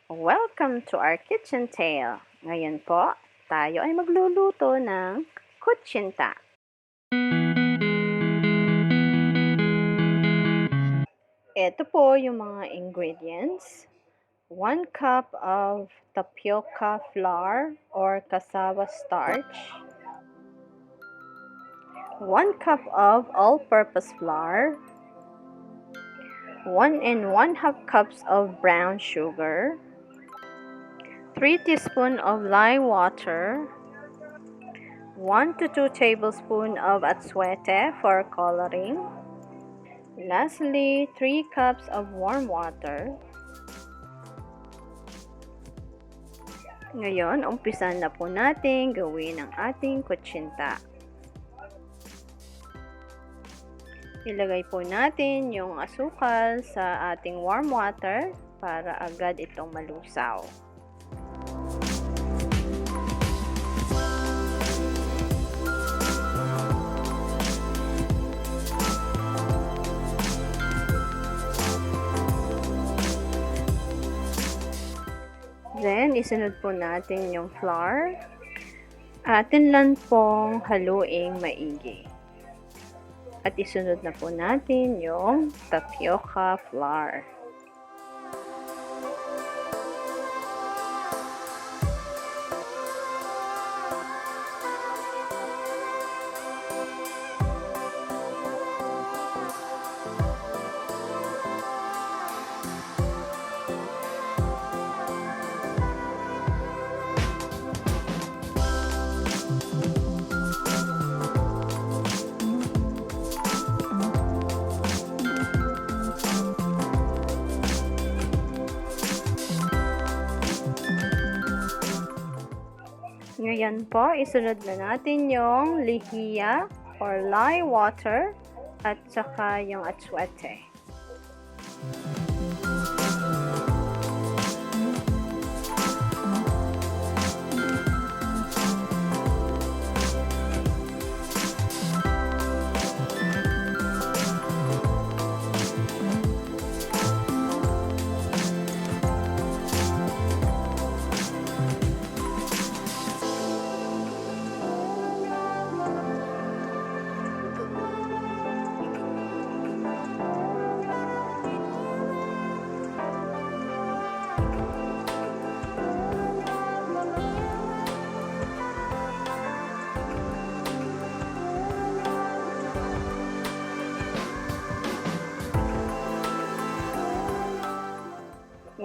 Welcome to our kitchen tale. Ngayon po, tayo ay magluluto ng kutsinta. Ito po yung mga ingredients. 1 cup of tapioca flour or cassava starch. 1 cup of all-purpose flour. 1 and 1/2 cups of brown sugar. 3 teaspoons of lye water. 1 to 2 tablespoons of atsuete for coloring. Lastly, 3 cups of warm water. Ngayon, umpisan na po natin gawin ang ating kutsinta. Ilagay po natin yung asukal sa ating warm water para agad itong malusaw. Then, isunod po natin yung flour. Atin lang pong haluing maigi. At isunod na po natin yung tapioca flour. Ngayon po, isunod na natin yung lihiya or lye water at saka yung atsuete.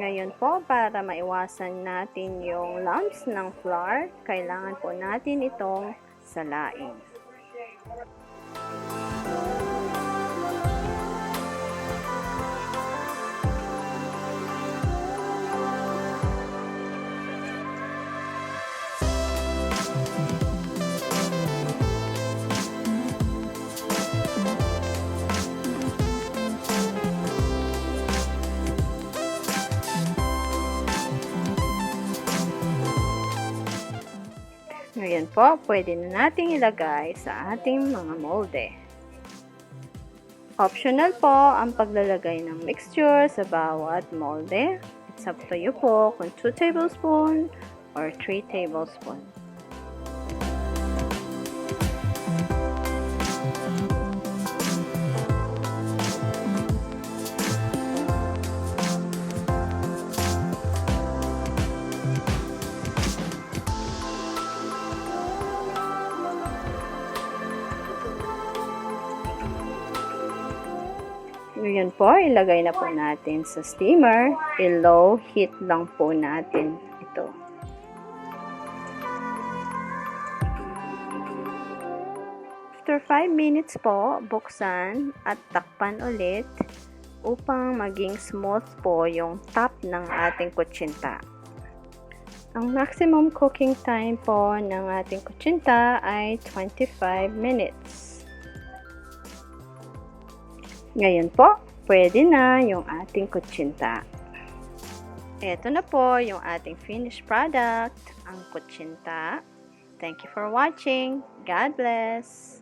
Ngayon po, para maiwasan natin yung lumps ng flour, kailangan po natin itong salain. Ngayon po, pwede na nating ilagay sa ating mga molde. Optional po ang paglalagay ng mixture sa bawat molde. It's up to you po kung 2 tablespoons or 3 tablespoons. Ngayon po, ilagay na po natin sa steamer. I-low heat lang po natin ito. After 5 minutes po, buksan at takpan ulit upang maging smooth po yung top ng ating kutsinta. Ang maximum cooking time po ng ating kutsinta ay 25 minutes. Ngayon po, pwede na yung ating kutsinta. Ito na po yung ating finished product, ang kutsinta. Thank you for watching. God bless!